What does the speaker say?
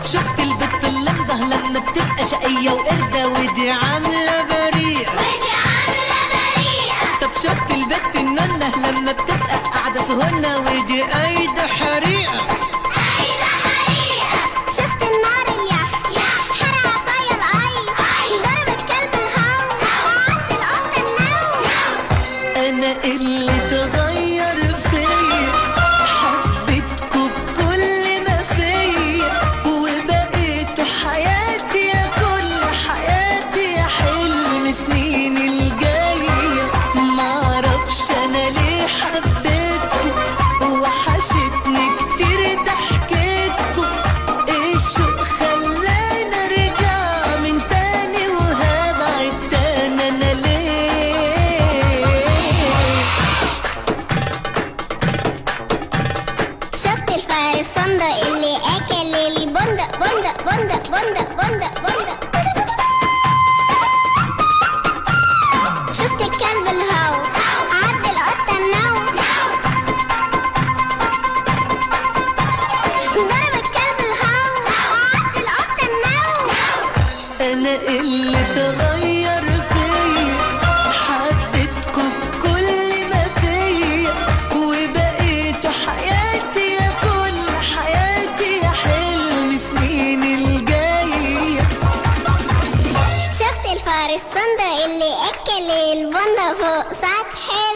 شفت البت اللمبة لما بتبقى شقية وقردة ودي عاملة بريئة. طب شفت البت الننة لما بتبقى قاعدة سهنة ودي قايدة حريقة. شفت النار اليح حرق عصايا القي ضرب الكلب الهو وعد القطة النوم. أنا اللي تغير فيا حبيتكوا بكل ما فيا وبقيتوا حياتي يا كل حياتي يا حلم سنين الجاية. معرفش أنا ليه حبيتكوا وحشتني كتير ضحكتكوا. الشوق خلاني أرجع من تاني وهبعد تاني أنا ليه. شفت الفار الصندق اللي اكل البندق بندق بندق بندق بندق بندق. شفت الكلب الهو عد القطة النوم. ضرب الكلب الهو وعد القطة النوم. أنا اللي تغير فيا حبيتكوا بكل ما فيا وبقيتوا حياتي يا كل حياتي يا حلم سنين الجاية. شفت الفار الصندق اللي اكل البندق فوق سطح